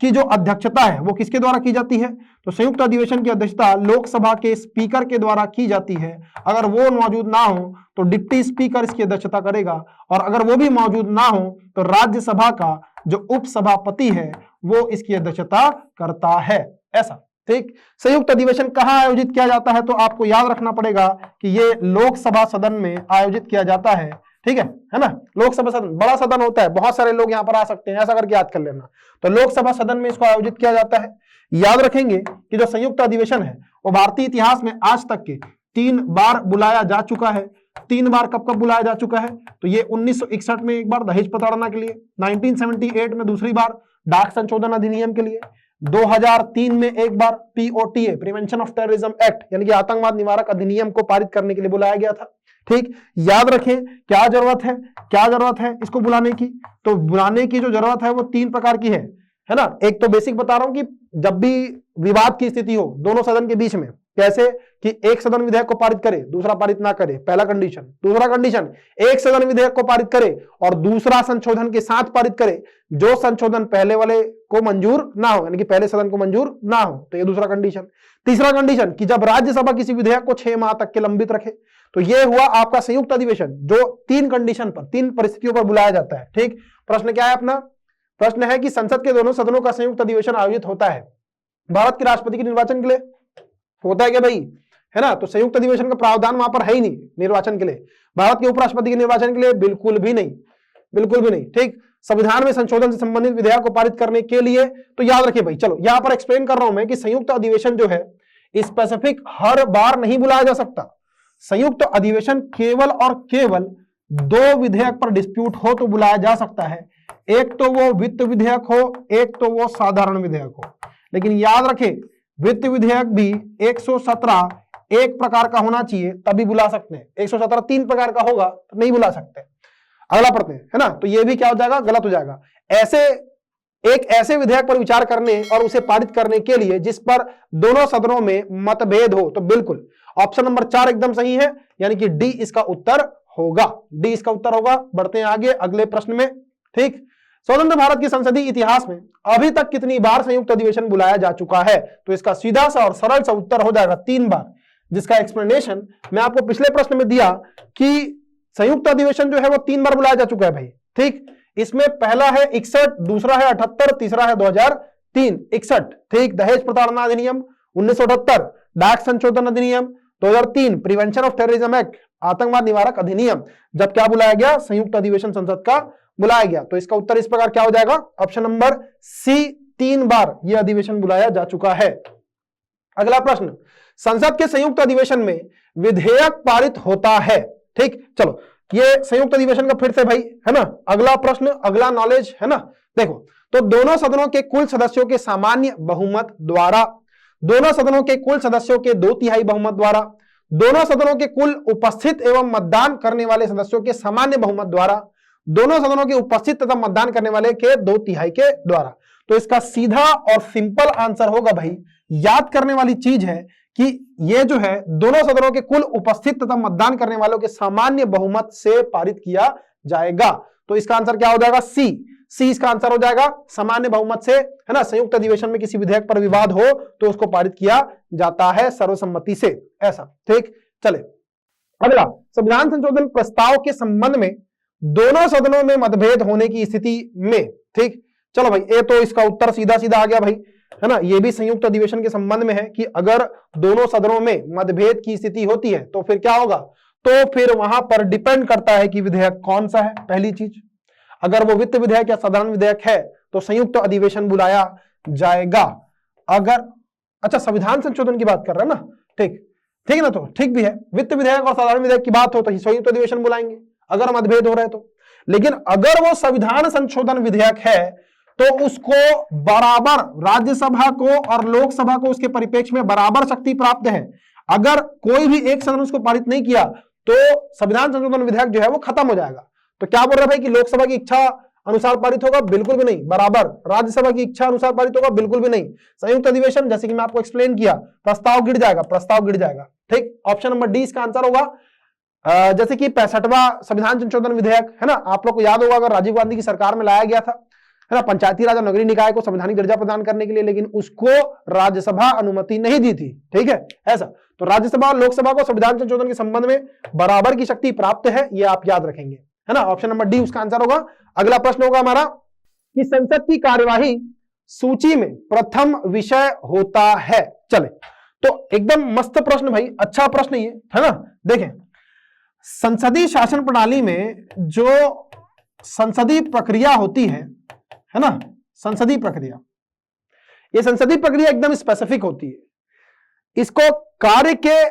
की जो अध्यक्षता है वो किसके द्वारा की जाती है? तो संयुक्त अधिवेशन की अध्यक्षता लोकसभा के स्पीकर के द्वारा की जाती है। अगर वो मौजूद ना हो तो डिप्टी स्पीकर इसकी अध्यक्षता करेगा, और अगर वो भी मौजूद ना हो तो राज्यसभा का जो उपसभापति है वो इसकी अध्यक्षता करता है। ऐसा, ठीक। संयुक्त अधिवेशन कहाँ आयोजित किया जाता है? तो आपको याद रखना पड़ेगा कि ये लोकसभा सदन में आयोजित किया जाता है, ठीक है ना। लोकसभा सदन बड़ा सदन होता है, बहुत सारे लोग यहाँ पर आ सकते हैं, ऐसा करके याद कर लेना। तो लोकसभा सदन में इसको आयोजित किया जाता है। याद रखेंगे कि जो संयुक्त अधिवेशन है वो भारतीय इतिहास में आज तक के 3 बार बुलाया जा चुका है। 3 बार कब कब बुलाया जा चुका है? तो ये 1961 में एक बार दहेज प्रताड़ना के लिए, 1978 में दूसरी बार डाक संशोधन अधिनियम के लिए, 2003 में एक बार POTA prevention of terrorism act यानी कि आतंकवाद निवारक अधिनियम को पारित करने के लिए बुलाया गया था। ठीक, याद रखें क्या जरूरत है इसको बुलाने की? तो बुलाने की जो जरूरत है वो 3 प्रकार की है ना। एक तो बेसिक बता रहा हूं कि जब भी विवाद की स्थिति हो दोनों सदन के बीच में, कैसे कि एक सदन विधेयक को पारित करे, दूसरा पारित ना करे, पहला कंडीशन। दूसरा कंडीशन, एक सदन विधेयक को पारित करे और दूसरा संशोधन के साथ पारित करे जो संशोधन पहले वाले को मंजूर ना हो, यानी कि पहले सदन को मंजूर ना हो, तो ये दूसरा कंडीशन। तीसरा कंडीशन कि जब राज्यसभा किसी विधेयक को 6 माह तक के लंबित रखे। तो ये हुआ आपका संयुक्त अधिवेशन जो 3 कंडीशन पर, 3 परिस्थितियों पर बुलाया जाता है। ठीक, प्रश्न क्या है अपना? प्रश्न है कि संसद के दोनों सदनों का संयुक्त अधिवेशन आयोजित होता है भारत के राष्ट्रपति के निर्वाचन के लिए। होता है क्या भाई? है ना। तो संयुक्त अधिवेशन का प्रावधान वहां पर है ही नहीं निर्वाचन के लिए। भारत के उपराष्ट्रपति के निर्वाचन के लिए बिल्कुल भी नहीं। ठीक, संविधान में संशोधन से संबंधित विधेयक को पारित करने के लिए। तो याद रखिए भाई, चलो यहां पर एक्सप्लेन कर रहा हूं मैं कि संयुक्त अधिवेशन जो है स्पेसिफिक हर बार नहीं बुलाया जा सकता। संयुक्त अधिवेशन केवल और केवल 2 विधेयक पर डिस्प्यूट हो तो बुलाया जा सकता है। एक तो वो वित्त विधेयक हो, एक तो वो साधारण विधेयक हो। लेकिन याद रखें, वित्त विधेयक भी 117 एक प्रकार का होना चाहिए तभी बुला सकते हैं। 117 3 प्रकार का होगा तो नहीं बुला सकते। अगला पढ़ते हैं, है ना। तो ये भी क्या हो जाएगा? गलत हो जाएगा। ऐसे विधेयक पर विचार करने और उसे पारित करने के लिए जिस पर दोनों सदनों में मतभेद हो, तो बिल्कुल ऑप्शन नंबर 4 एकदम सही है, यानी कि डी इसका उत्तर होगा। डी इसका उत्तर होगा। बढ़ते हैं आगे अगले प्रश्न में। ठीक, स्वतंत्र भारत के संसदीय इतिहास में अभी तक कितनी बार संयुक्त अधिवेशन बुलाया जा चुका है? तो इसका सीधा सा और सरल सा उत्तर हो जाएगा 3 बार, जिसका एक्सप्लेनेशन मैं आपको पिछले प्रश्न में दिया कि संयुक्त अधिवेशन जो है वो 3 बार बुलाया जा चुका है भाई। ठीक, इसमें पहला है 61, दूसरा है 78, तीसरा है 2003। 61, ठीक, दहेज प्रताड़ना अधिनियम, 1978 डाक संशोधन अधिनियम, 2003 प्रिवेंशन ऑफ टेररिज्म एक्ट आतंकवाद निवारक अधिनियम। जब क्या बुलाया गया? संयुक्त अधिवेशन संसद का बुलाया गया। तो इसका उत्तर इस प्रकार क्या हो जाएगा? ऑप्शन नंबर सी, 3 बार यह अधिवेशन बुलाया जा चुका है। अगला प्रश्न, संसद के संयुक्त अधिवेशन में विधेयक पारित होता है। ठीक, चलो ये संयुक्त अधिवेशन का फिर से भाई, है ना। अगला प्रश्न, अगला नॉलेज, है ना। देखो, तो दोनों सदनों के कुल सदस्यों के सामान्य बहुमत द्वारा, दोनों सदनों के कुल सदस्यों के 2/3 बहुमत द्वारा, दोनों सदनों के कुल उपस्थित एवं मतदान करने वाले सदस्यों के सामान्य बहुमत द्वारा, दोनों सदनों के उपस्थित तथा मतदान करने वाले के 2/3 के द्वारा। तो इसका सीधा और सिंपल आंसर होगा भाई, याद करने वाली चीज है कि ये जो है दोनों सदनों के कुल उपस्थित तथा मतदान करने वालों के सामान्य बहुमत से पारित किया जाएगा। तो इसका आंसर क्या हो जाएगा? सी इसका आंसर हो जाएगा, सामान्य बहुमत से, है ना। संयुक्त अधिवेशन में किसी विधेयक पर विवाद हो तो उसको पारित किया जाता है सर्वसम्मति से, ऐसा। ठीक, चले अगला, संविधान संशोधन प्रस्ताव के संबंध में दोनों सदनों में मतभेद होने की स्थिति में। ठीक, चलो भाई, ये तो इसका उत्तर सीधा सीधा आ गया भाई, है ना। ये भी संयुक्त अधिवेशन के संबंध में है कि अगर दोनों सदनों में मतभेद की स्थिति होती है तो फिर क्या होगा? तो फिर वहां पर डिपेंड करता है कि विधेयक कौन सा है। पहली चीज, अगर वो वित्त विधेयक या साधारण विधेयक है तो संयुक्त अधिवेशन बुलाया जाएगा। अगर, अच्छा, संविधान संशोधन की बात कर रहे हैं ना, ठीक है ना, तो ठीक भी है। वित्त विधेयक और साधारण विधेयक की बात हो तो संयुक्त अधिवेशन बुलाएंगे अगर मतभेद हो रहे तो। लेकिन अगर वो संविधान संशोधन विधेयक है तो उसको बराबर, राज्यसभा को और लोकसभा को उसके परिप्रेक्ष्य में बराबर शक्ति प्राप्त है। अगर कोई भी एक सदन उसको पारित नहीं किया तो संविधान संशोधन विधेयक जो है वो खत्म हो जाएगा। तो क्या बोल रहे भाई कि लोकसभा की इच्छा अनुसार पारित होगा? बिल्कुल भी नहीं। बराबर राज्यसभा की इच्छा अनुसार पारित होगा? बिल्कुल भी नहीं। संयुक्त अधिवेशन, जैसे कि मैं आपको एक्सप्लेन किया, प्रस्ताव गिर जाएगा, प्रस्ताव गिर जाएगा। ठीक, ऑप्शन नंबर डी इसका आंसर होगा। जैसे कि 65वां संविधान संशोधन विधेयक है ना, आप लोग को याद होगा, अगर राजीव गांधी की सरकार में लाया गया था, है ना, पंचायती राज और नगरीय निकाय को संवैधानिक दर्जा प्रदान करने के लिए, लेकिन उसको राज्यसभा अनुमति नहीं दी थी। ठीक है, ऐसा। तो राज्यसभा और लोकसभा को संविधान संशोधन के संबंध में बराबर की शक्ति प्राप्त है, ये आप याद रखेंगे, है ना। ऑप्शन नंबर डी उसका आंसर होगा। अगला प्रश्न होगा हमारा कि संसद की कार्यवाही सूची में प्रथम विषय होता है। चले, तो एकदम मस्त प्रश्न भाई, अच्छा प्रश्न ये, है ना। देखें, संसदीय शासन प्रणाली में जो संसदीय प्रक्रिया होती है ना, संसदीय प्रक्रिया, ये संसदीय प्रक्रिया एकदम स्पेसिफिक होती है। इसको कार्य के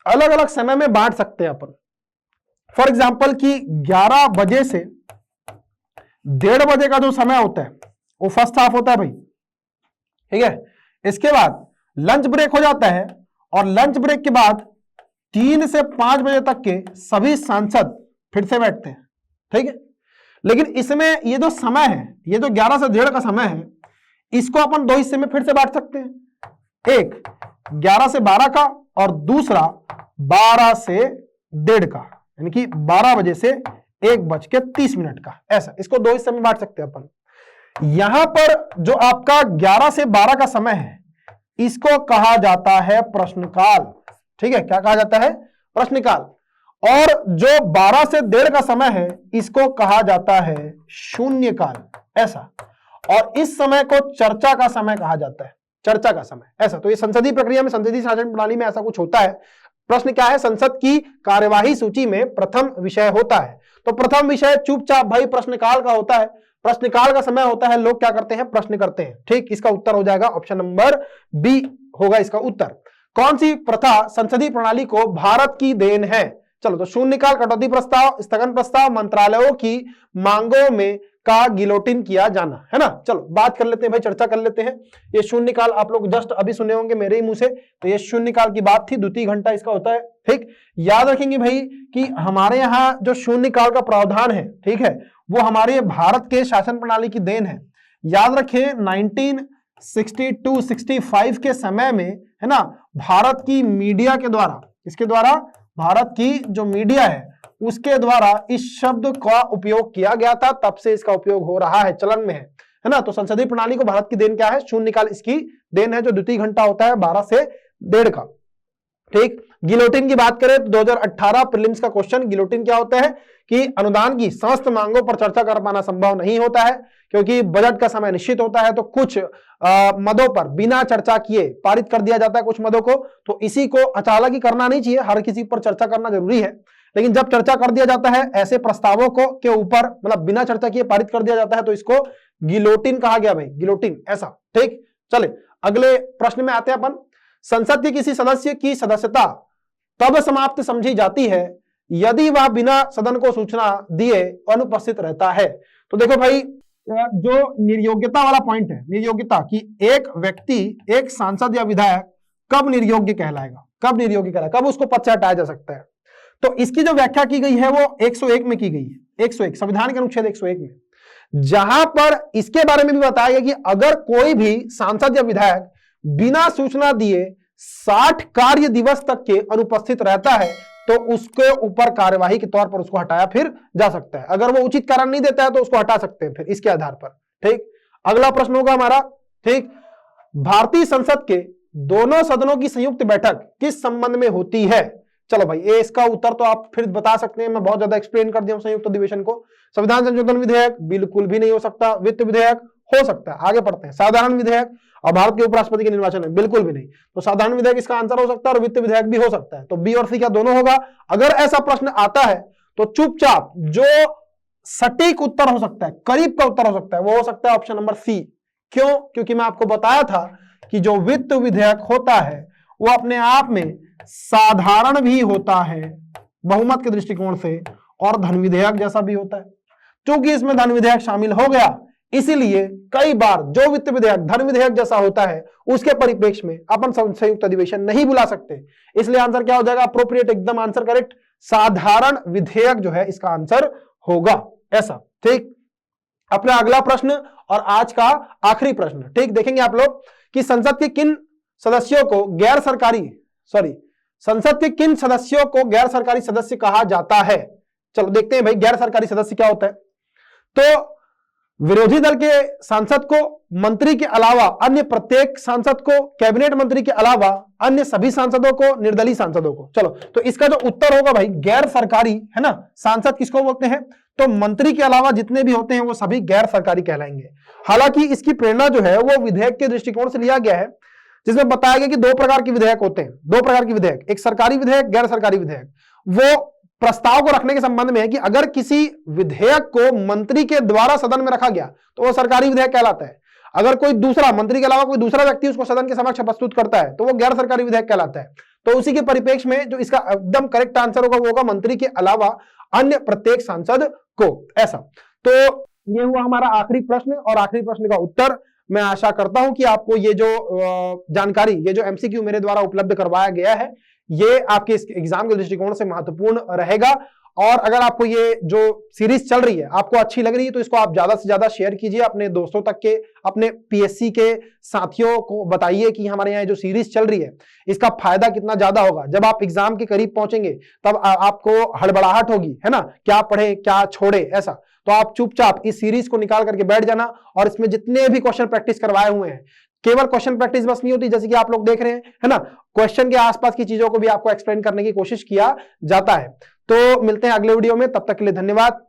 अलग अलग समय में बांट सकते हैं अपन। फॉर एग्जाम्पल कि 11 बजे से 1:30 बजे का जो समय होता है वो फर्स्ट हाफ होता है भाई, ठीक है। इसके बाद लंच ब्रेक हो जाता है और लंच ब्रेक के बाद 3 से 5 बजे तक के सभी सांसद फिर से बैठते हैं, ठीक है। लेकिन इसमें ये जो समय है, ये जो 11 से 1:30 का समय है, इसको अपन 2 हिस्से में फिर से बांट सकते हैं। एक 11 से 12 का और दूसरा 12 से 1:30 का, यानी कि 12 बजे से 1:30 का, ऐसा। इसको 2 हिस्से में बांट सकते हैं अपन। यहां पर जो आपका 11 से 12 का समय है, इसको कहा जाता है प्रश्नकाल, ठीक है। क्या कहा जाता है? प्रश्नकाल। और जो 12 से 1:30 का समय है, इसको कहा जाता है शून्यकाल, ऐसा। और इस समय को चर्चा का समय कहा जाता है, चर्चा का समय, ऐसा। तो ये संसदीय प्रक्रिया में, संसदीय शासन प्रणाली में ऐसा कुछ होता है। प्रश्न क्या है? संसद की कार्यवाही सूची में प्रथम विषय होता है। तो प्रथम विषय चुपचाप भाई प्रश्नकाल का होता है। प्रश्नकाल का समय होता है, लोग क्या करते हैं? प्रश्न करते हैं। ठीक, इसका उत्तर हो जाएगा ऑप्शन नंबर बी होगा इसका उत्तर। कौन सी प्रथा संसदीय प्रणाली को भारत की देन है? चलो, तो शून्यकाल, कटौती प्रस्ताव, स्थगन प्रस्ताव, मंत्रालयों की मांगों में का गिलोटिन किया जाना, है ना। चलो बात कर लेते हैं भाई, चर्चा कर लेते हैं। ये शून्यकाल आप लोग जस्ट अभी सुने होंगे मेरे ही मुंह से, तो ये शून्यकाल की बात थी, द्वितीय घंटा इसका होता है। ठीक, याद रखेंगे भाई कि हमारे यहाँ जो शून्यकाल का प्रावधान है, ठीक है, वो हमारे भारत के शासन प्रणाली की देन है। याद रखें 1962-65 के समय में, है ना, भारत की मीडिया के द्वारा, इसके द्वारा भारत की जो मीडिया है उसके द्वारा इस शब्द का उपयोग किया गया था। तब से इसका उपयोग हो रहा है, चलन में है ना। तो संसदीय प्रणाली को भारत की देन क्या है? शून्यकाल इसकी देन है, जो द्वितीय घंटा होता है 12 से 1:30 का। ठीक, गिलोटिन की बात करें तो 2018 प्रीलिम्स का क्वेश्चन, गिलोटिन क्या होता है कि अनुदान की समस्त मांगों पर चर्चा कर पाना संभव नहीं होता है, क्योंकि बजट का समय निश्चित होता है। तो कुछ मदों पर बिना चर्चा किए पारित कर दिया जाता है कुछ मदों को। तो इसी को अचानक ही करना नहीं चाहिए, हर किसी पर चर्चा करना जरूरी है। लेकिन जब चर्चा कर दिया जाता है ऐसे प्रस्तावों को के ऊपर, मतलब बिना चर्चा किए पारित कर दिया जाता है, तो इसको गिलोटिन कहा गया भाई, गिलोटिन, ऐसा। ठीक, चले अगले प्रश्न में आते हैं अपन। संसद के किसी सदस्य की सदस्यता तब समाप्त समझी जाती है यदि वह बिना सदन को सूचना दिए अनुपस्थित रहता है। तो देखो भाई, जो निर्योग्यता वाला पॉइंट है, निर्योग्यता की, एक व्यक्ति, एक सांसद या विधायक कब निर्योग्य कहलाएगा, कब निर्योग्य कहलाएगा, कब उसको पद से हटाया जा सकता है। तो इसकी जो व्याख्या की गई है वो 101 में की गई है, 101 संविधान के अनुच्छेद 101 में, जहां पर इसके बारे में भी बताया गया कि अगर कोई भी सांसद या विधायक बिना सूचना दिए 60 कार्य दिवस तक के अनुपस्थित रहता है तो उसके ऊपर कार्यवाही के तौर पर उसको हटाया फिर जा सकता है। अगर वो उचित कारण नहीं देता है तो उसको हटा सकते हैं फिर इसके आधार पर। ठीक, अगला प्रश्न होगा हमारा। ठीक, भारतीय संसद के दोनों सदनों की संयुक्त बैठक किस संबंध में होती है? चलो भाई, ये इसका उत्तर तो आप फिर बता सकते हैं, मैं बहुत ज्यादा एक्सप्लेन कर दिया हूं संयुक्त अधिवेशन को। संविधान संशोधन विधेयक बिल्कुल भी नहीं हो सकता, वित्त विधेयक हो सकता है, आगे पढ़ते हैं। साधारण विधेयक और भारत के उपराष्ट्रपति के निर्वाचन में बिल्कुल भी नहीं। तो साधारण विधेयक इसका आंसर हो सकता है और वित्त विधेयक भी हो सकता है। तो बी और सी क्या दोनों होगा? अगर ऐसा प्रश्न आता है तो चुपचाप जो सटीक उत्तर हो सकता है, करीब का उत्तर हो सकता है, वो हो सकता है ऑप्शन नंबर सी। क्यों? क्योंकि मैं आपको बताया था कि जो वित्त विधेयक होता है वो अपने आप में साधारण भी होता है बहुमत के दृष्टिकोण से, और धन विधेयक जैसा भी होता है। क्योंकि इसमें धन विधेयक शामिल हो गया, इसीलिए कई बार जो वित्त विधेयक धन विधेयक जैसा होता है उसके परिप्रेक्ष्य में अपन संयुक्त अधिवेशन नहीं बुला सकते। इसलिए आंसर क्या हो जाएगा? अप्रोप्रिएट, एकदम आंसर करेक्ट, साधारण विधेयक जो है इसका आंसर होगा ऐसा। ठीक, अपना अगला प्रश्न और आज का आखिरी प्रश्न, ठीक, देखेंगे आप लोग कि संसद के किन सदस्यों को गैर सरकारी सदस्य कहा जाता है। चलो देखते हैं भाई गैर सरकारी सदस्य क्या होता है। तो विरोधी दल के सांसद को, मंत्री के अलावा अन्य प्रत्येक सांसद को, कैबिनेट मंत्री के अलावा अन्य सभी सांसदों को, निर्दलीय सांसदों को। चलो तो इसका जो उत्तर होगा भाई गैर सरकारी, है ना, सांसद किसको बोलते हैं? तो मंत्री के अलावा जितने भी होते हैं वो सभी गैर सरकारी कहलाएंगे। हालांकि इसकी प्रेरणा जो है वो विधेयक के दृष्टिकोण से लिया गया है, जिसमें बताया गया कि दो प्रकार के विधेयक होते हैं, दो प्रकार के विधेयक, एक सरकारी विधेयक, गैर सरकारी विधेयक। वो प्रस्ताव को रखने के संबंध में है कि अगर किसी विधेयक को मंत्री के द्वारा सदन में रखा गया तो वो सरकारी विधेयक कहलाता है। अगर कोई दूसरा, मंत्री के अलावा कोई दूसरा व्यक्ति उसको सदन के समक्ष प्रस्तुत करता है तो वो गैर सरकारी विधेयक कहलाता है। तो उसी के परिप्रेक्ष्य में जो इसका एकदम करेक्ट आंसर होगा वो होगा मंत्री के अलावा अन्य प्रत्येक सांसद को, ऐसा। तो ये हुआ हमारा आखिरी प्रश्न और आखिरी प्रश्न का उत्तर। मैं आशा करता हूं कि आपको ये जो जानकारी, ये जो एमसीक्यू मेरे द्वारा उपलब्ध करवाया गया है, ये आपके इस एग्जाम के दृष्टिकोण से महत्वपूर्ण रहेगा। और अगर आपको ये जो सीरीज चल रही है आपको अच्छी लग रही है तो इसको आप ज्यादा से ज्यादा शेयर कीजिए अपने दोस्तों तक के, अपने पीएससी के साथियों को बताइए कि हमारे यहाँ जो सीरीज चल रही है इसका फायदा कितना ज्यादा होगा। जब आप एग्जाम के करीब पहुंचेंगे तब आपको हड़बड़ाहट होगी, है ना, क्या पढ़े क्या छोड़े, ऐसा। तो आप चुपचाप इस सीरीज को निकाल करके बैठ जाना और इसमें जितने भी क्वेश्चन प्रैक्टिस करवाए हुए हैं, केवल क्वेश्चन प्रैक्टिस बस नहीं होती, जैसे कि आप लोग देख रहे हैं, है ना, क्वेश्चन के आसपास की चीजों को भी आपको एक्सप्लेन करने की कोशिश किया जाता है। तो मिलते हैं अगले वीडियो में, तब तक के लिए धन्यवाद।